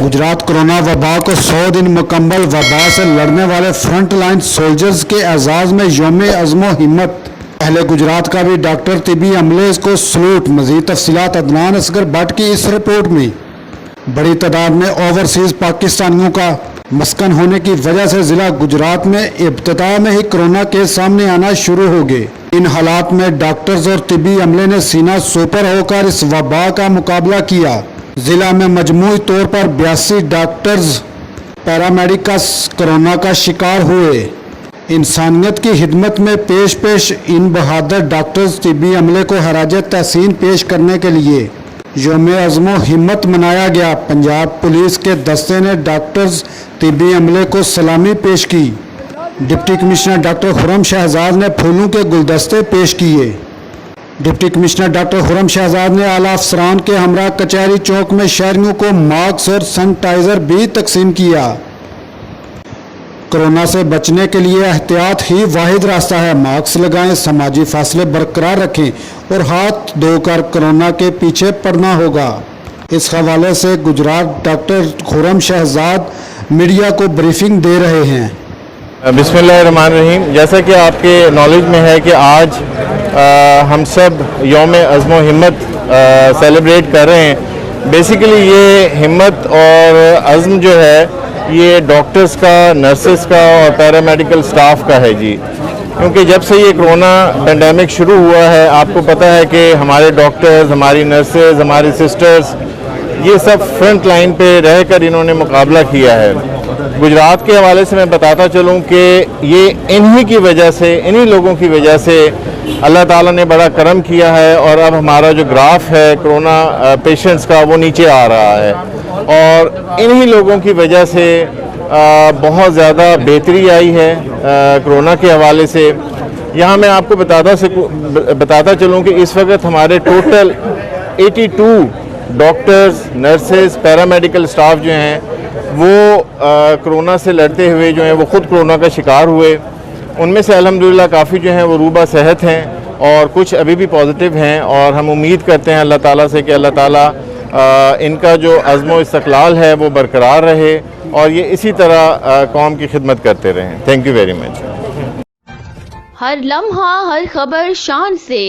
Gujarat corona वबा को 100 दिन मुकम्मल वबा से लड़ने वाले फ्रंट लाइन सोल्जर्स के एजाज में यौम अज़्म हिम्मत। अहले गुजरात का भी डॉक्टर तिबी अमले को सलूट। मज़ीद तफसीलात अदनान असगर भट्ट की इस रिपोर्ट में। बड़ी तादाद में ओवरसीज़ पाकिस्तानियों का मस्कन होने की वजह से ज़िला गुजरात में इब्तिदा में ही कोरोना केस सामने आना शुरू हो गए। इन हालात में डॉक्टर्स और तिबी अमले ने सीना सोपर होकर इस वबा का मुकाबला किया। ज़िला में मजमूई तौर पर 82 डॉक्टर्स पैरामेडिक्स कोरोना का शिकार हुए। इंसानियत की खिदमत में पेश इन बहादुर डॉक्टर्स तिबी अमले को खराज तहसीन पेश करने के लिए यौम अज़्म हिम्मत मनाया गया। पंजाब पुलिस के दस्ते ने डॉक्टर्स तिबी अमले को सलामी पेश की। Deputy commissioner doctor Khurram Shahzad ने फूलों के गुलदस्ते पेश किए। Deputy commissioner doctor Khurram Shahzad ने आला अफसरान के हमरा कचहरी चौक में शहरियों को मास्क और सैनिटाइज़र भी तकसीम किया। कोरोना से बचने के लिए एहतियात ही वाहिद रास्ता है। मास्क लगाएं, समाजी फासले बरकरार रखें और हाथ धोकर कोरोना के पीछे पड़ना होगा। इस हवाले से गुजरात डॉक्टर खुर्रम शहजाद मीडिया को ब्रीफिंग दे रहे हैं। बिस्मिल्लाहिर्रहमानिर्रहीम। जैसा कि आपके नॉलेज में है कि आज हम सब यौम अज़्म हिम्मत सेलिब्रेट कर रहे हैं। बेसिकली ये हिम्मत और अज़्म जो है ये डॉक्टर्स का, नर्सेस का और पैरामेडिकल स्टाफ का है जी। क्योंकि जब से ये कोरोना पेंडेमिक शुरू हुआ है, आपको पता है कि हमारे डॉक्टर्स, हमारी नर्सेज, हमारी सिस्टर्स, ये सब फ्रंट लाइन पे रहकर इन्होंने मुकाबला किया है। गुजरात के हवाले से मैं बताता चलूँ कि ये इन्हीं की वजह से, इन्हीं लोगों की वजह से अल्लाह ताला ने बड़ा करम किया है और अब हमारा जो ग्राफ है कोरोना पेशेंट्स का वो नीचे आ रहा है। और इन्हीं लोगों की वजह से बहुत ज़्यादा बेहतरी आई है कोरोना के हवाले से। यहाँ मैं आपको बताता चलूँ कि इस वक्त हमारे total 82 doctors, nurses, paramedical staff जो हैं वो कोरोना से लड़ते हुए जो हैं वो ख़ुद कोरोना का शिकार हुए। उनमें से अल्हम्दुलिल्लाह काफ़ी जो हैं वो रूबा सेहत हैं और कुछ अभी भी पॉजिटिव हैं। और हम उम्मीद करते हैं अल्लाह ताला से कि अल्लाह ताला इनका जो अज़्म इस्तक़लाल है वो बरकरार रहे और ये इसी तरह कौम की खिदमत करते रहें। Thank you very much. हर लम्हा हर खबर शान से